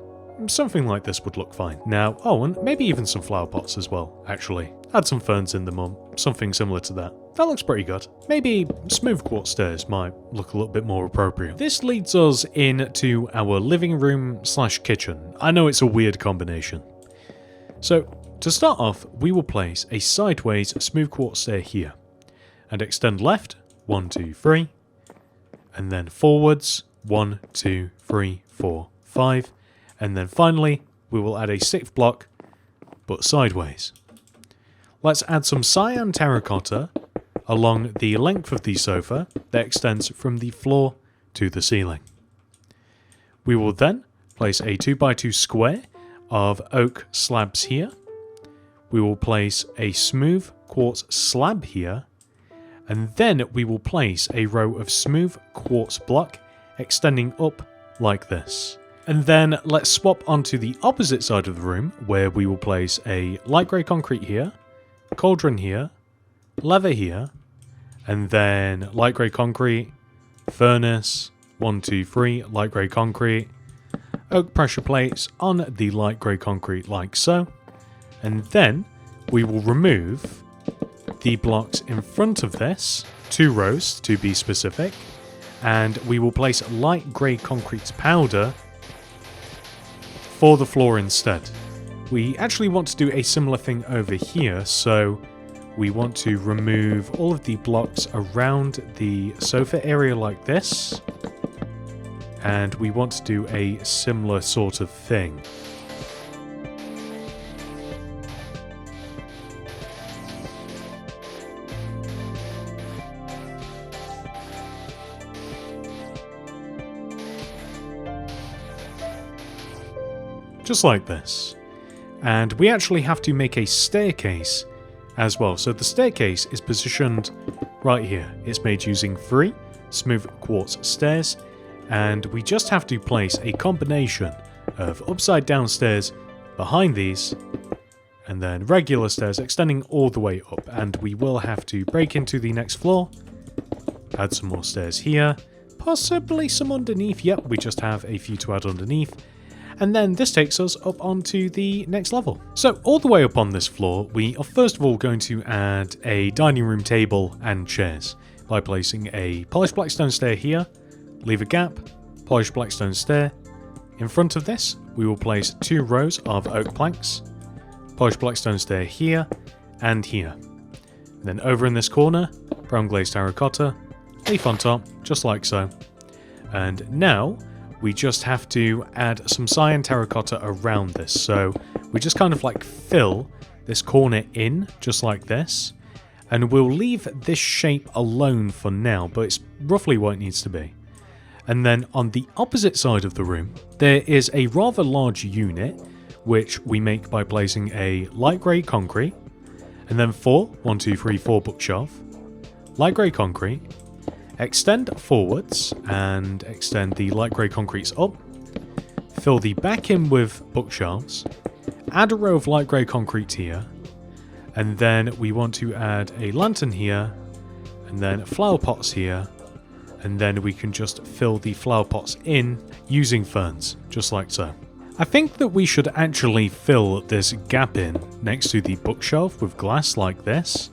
Something like this would look fine. Now, oh, and maybe even some flower pots as well, actually. Add some ferns in them, or something similar to that. That looks pretty good. Maybe smooth quartz stairs might look a little bit more appropriate. This leads us into our living room slash kitchen. I know it's a weird combination. So, to start off, we will place a sideways smooth quartz stair here, and extend left, 1, 2, 3, and then forwards, 1, 2, 3, 4, 5, and then finally, we will add a 6th block, but sideways. Let's add some cyan terracotta along the length of the sofa that extends from the floor to the ceiling. We will then place a 2x2 square of oak slabs here. We will place a smooth quartz slab here, and then we will place a row of smooth quartz block extending up like this. And then let's swap onto the opposite side of the room, where we will place a light grey concrete here, cauldron here, lever here, and then light grey concrete, furnace, 1, 2, 3, light grey concrete, oak pressure plates on the light grey concrete like so, and then we will remove the blocks in front of this, 2 rows to be specific, and we will place light grey concrete powder for the floor instead. We actually want to do a similar thing over here, so we want to remove all of the blocks around the sofa area like this, and we want to do a similar sort of thing. Just like this. And we actually have to make a staircase as well. So the staircase is positioned right here. It's made using 3 smooth quartz stairs, and we just have to place a combination of upside down stairs behind these, and then regular stairs extending all the way up. And we will have to break into the next floor, add some more stairs here, possibly some underneath. Yep, we just have a few to add underneath. And then this takes us up onto the next level. So all the way up on this floor, we are first of all going to add a dining room table and chairs by placing a polished blackstone stair here, leave a gap, polished blackstone stair. In front of this, we will place 2 rows of oak planks, polished blackstone stair here and here. And then over in this corner, brown glazed terracotta, leaf on top, just like so. And now, we just have to add some cyan terracotta around this. So we just kind of like fill this corner in, just like this. And we'll leave this shape alone for now, but it's roughly what it needs to be. And then on the opposite side of the room, there is a rather large unit, which we make by placing a light grey concrete, and then 4, 1, 2, 3, 4 bookshelf, light grey concrete, extend forwards and extend the light grey concretes up, fill the back in with bookshelves, add a row of light grey concrete here, and then we want to add a lantern here, and then flower pots here, and then we can just fill the flower pots in using ferns, just like so. I think that we should actually fill this gap in next to the bookshelf with glass like this.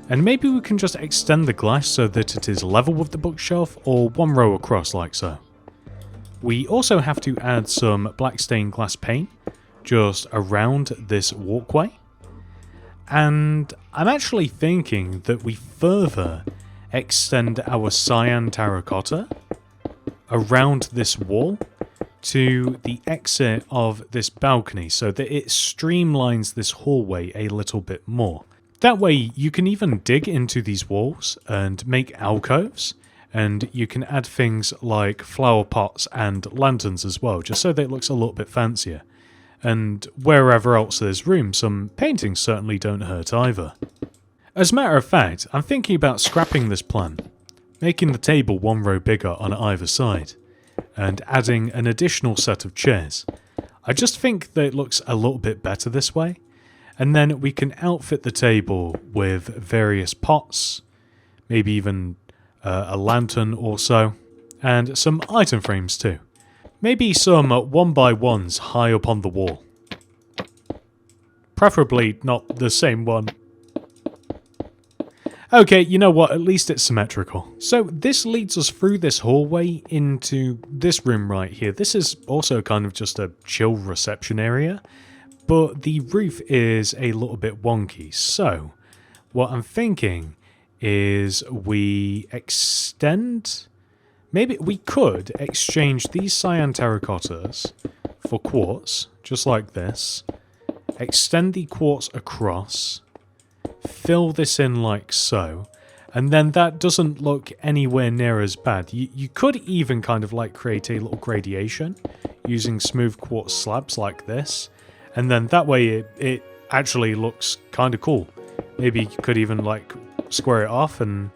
And maybe we can just extend the glass so that it is level with the bookshelf, or 1 row across like so. We also have to add some black stained glass paint just around this walkway. And I'm actually thinking that we further extend our cyan terracotta around this wall to the exit of this balcony so that it streamlines this hallway a little bit more. That way you can even dig into these walls and make alcoves, and you can add things like flower pots and lanterns as well, just so that it looks a little bit fancier. And wherever else there's room, some paintings certainly don't hurt either. As a matter of fact, I'm thinking about scrapping this plan, making the table one row bigger on either side, and adding an additional set of chairs. I just think that it looks a little bit better this way, and then we can outfit the table with various pots, maybe even a lantern or so, and some item frames too. Maybe some 1x1s high up on the wall. Preferably not the same one. Okay, you know what, at least it's symmetrical. So this leads us through this hallway into this room right here. This is also kind of just a chill reception area, but the roof is a little bit wonky. So what I'm thinking is we extend... Maybe we could exchange these cyan terracottas for quartz, just like this. Extend the quartz across. Fill this in like so, and then that doesn't look anywhere near as bad. You could even kind of like create a little gradation using smooth quartz slabs like this, and then that way it actually looks kind of cool. Maybe you could even like square it off and...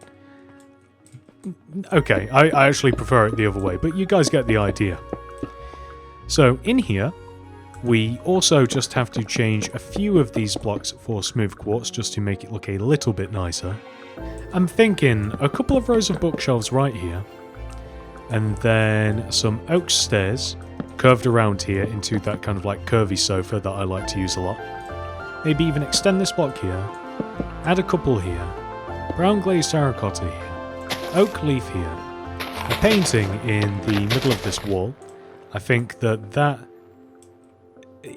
Okay, I actually prefer it the other way, but you guys get the idea. So in here, we also just have to change a few of these blocks for smooth quartz just to make it look a little bit nicer. I'm thinking a couple of rows of bookshelves right here, and then some oak stairs curved around here into that kind of like curvy sofa that I like to use a lot. Maybe even extend this block here, add a couple here, brown glazed terracotta here, oak leaf here, a painting in the middle of this wall. I think that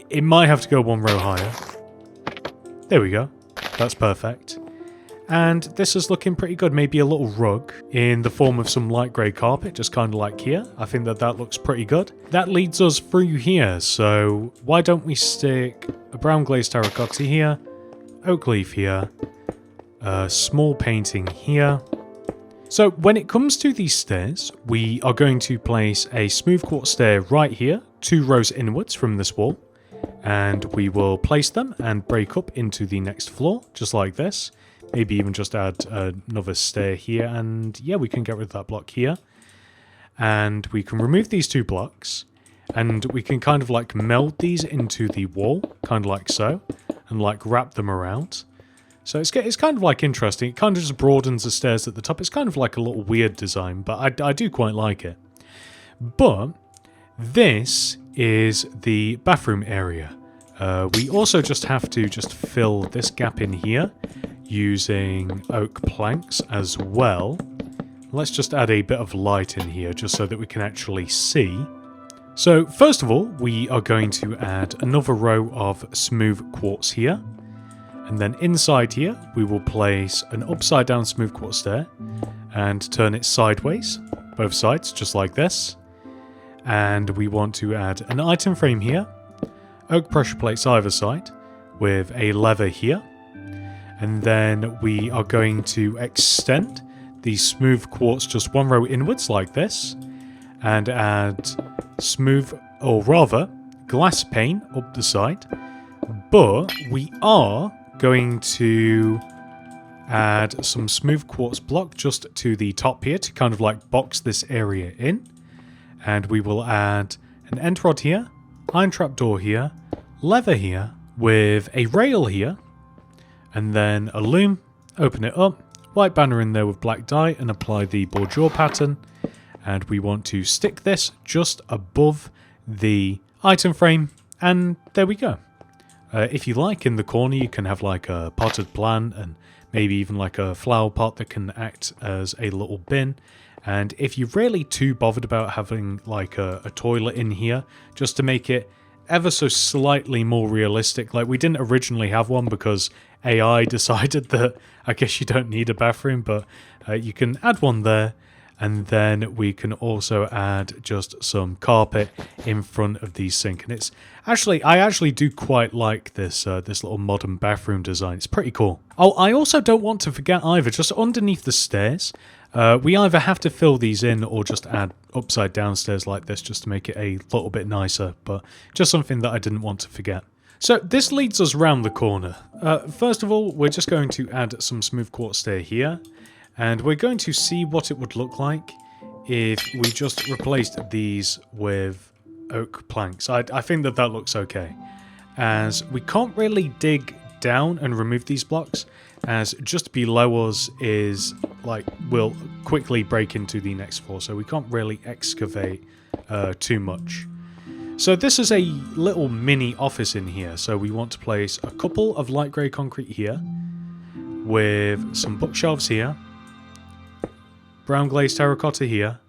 it might have to go one row higher. There we go. That's perfect. And this is looking pretty good. Maybe a little rug in the form of some light grey carpet, just kind of like here. I think that looks pretty good. That leads us through here, so why don't we stick a brown glazed terracotta here, oak leaf here, a small painting here. So when it comes to these stairs, we are going to place a smooth quartz stair right here, 2 rows inwards from this wall, and we will place them and break up into the next floor, just like this. Maybe even just add another stair here, and yeah, we can get rid of that block here. And we can remove these 2 blocks, and we can kind of like meld these into the wall, kind of like so, and like wrap them around. So it's kind of like interesting. It kind of just broadens the stairs at the top. It's kind of like a little weird design, but I do quite like it. But this is the bathroom area. We also just have to fill this gap in here using oak planks as well. Let's just add a bit of light in here just so that we can actually see. So first of all, we are going to add another row of smooth quartz here. And then inside here, we will place an upside down smooth quartz stair and turn it sideways, both sides, just like this. And we want to add an item frame here, oak pressure plates either side, with a lever here. And then we are going to extend the smooth quartz just 1 row inwards like this, and add smooth, or rather, glass pane up the side. But we are going to add some smooth quartz block just to the top here to kind of like box this area in. And we will add an end rod here, iron trap door here, lever here, with a rail here, and then a loom, open it up, white banner in there with black dye, and apply the bordure pattern. And we want to stick this just above the item frame, and there we go. If you like, in the corner you can have like a potted plant and maybe even like a flower pot that can act as a little bin. And if you're really too bothered about having like a toilet in here, just to make it ever so slightly more realistic, like we didn't originally have one because AI decided that I guess you don't need a bathroom, but you can add one there. And then we can also add just some carpet in front of the sink. And it's actually, I actually do quite like this this little modern bathroom design. It's pretty cool. Oh, I also don't want to forget either, just underneath the stairs, we either have to fill these in or just add upside down stairs like this just to make it a little bit nicer. But just something that I didn't want to forget. So this leads us round the corner. First of all, we're just going to add some smooth quartz stair here. And we're going to see what it would look like if we just replaced these with oak planks. I think that that looks okay, as we can't really dig down and remove these blocks, as just below us is like will quickly break into the next floor, so we can't really excavate too much. So this is a little mini office in here, so we want to place a couple of light grey concrete here with some bookshelves here, brown glazed terracotta here,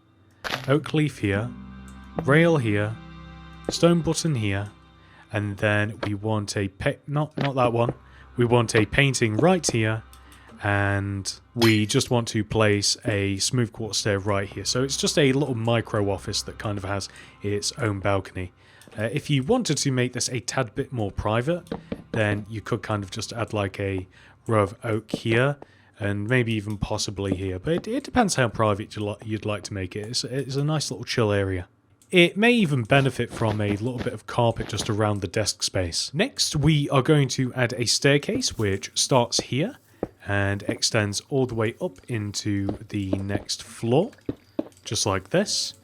oak leaf here, rail here, stone button here, and then we want a not that one. We want a painting right here, and we just want to place a smooth quartz stair right here. So it's just a little micro office that kind of has its own balcony. If you wanted to make this a tad bit more private, then you could kind of just add like a row of oak here, and maybe even possibly here, but it depends how private you'd like to make it. It's a nice little chill area. It may even benefit from a little bit of carpet just around the desk space. Next, we are going to add a staircase which starts here and extends all the way up into the next floor, just like this.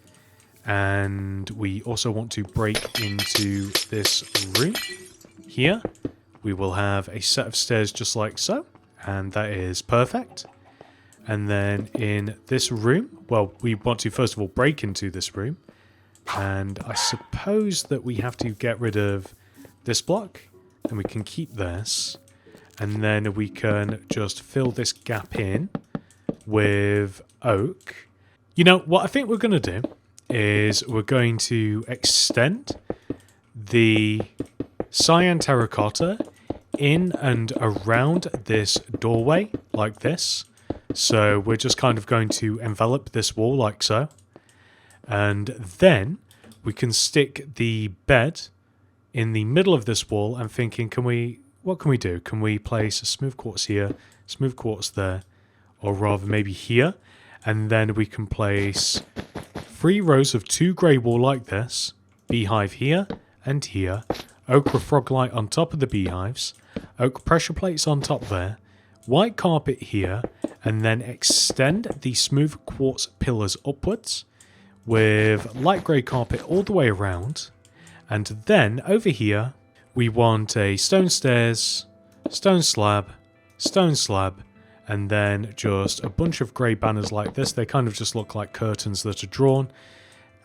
And we also want to break into this room here. We will have a set of stairs just like so. And that is perfect. And then in this room, well, we want to first of all break into this room. And I suppose that we have to get rid of this block. And we can keep this. And then we can just fill this gap in with oak. You know, what I think we're going to do is we're going to extend the cyan terracotta in and around this doorway like this. So we're just kind of going to envelop this wall like so. And then we can stick the bed in the middle of this wall. I'm thinking, what can we do? Can we place a smooth quartz here, smooth quartz there, or rather maybe here? And then we can place 3 rows of 2 grey wool like this, beehive here and here, ochre frog light on top of the beehives, oak pressure plates on top there, white carpet here, and then extend the smooth quartz pillars upwards with light grey carpet all the way around. And then over here we want a stone stairs, stone slab, and then just a bunch of grey banners like this. They kind of just look like curtains that are drawn.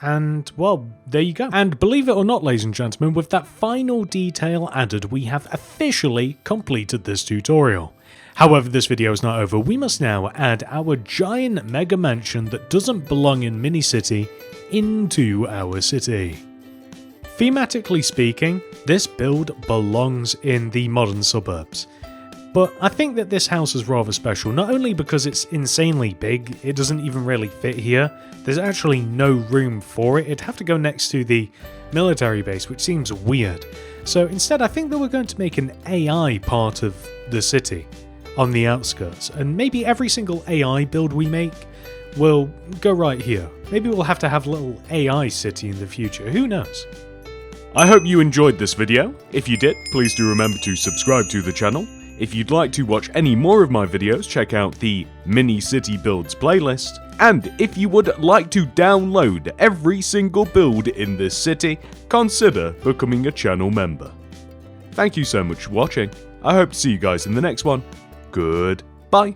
And, well, there you go. And believe it or not, ladies and gentlemen, with that final detail added, we have officially completed this tutorial. However, this video is not over. We must now add our giant mega mansion that doesn't belong in Mini City into our city. Thematically speaking, this build belongs in the modern suburbs. But I think that this house is rather special, not only because it's insanely big, it doesn't even really fit here. There's actually no room for it. It'd have to go next to the military base, which seems weird. So instead, I think that we're going to make an AI part of the city on the outskirts. And maybe every single AI build we make will go right here. Maybe we'll have to have a little AI city in the future. Who knows? I hope you enjoyed this video. If you did, please do remember to subscribe to the channel. If you'd like to watch any more of my videos, check out the Mini City Builds playlist. And if you would like to download every single build in this city, consider becoming a channel member. Thank you so much for watching. I hope to see you guys in the next one. Goodbye.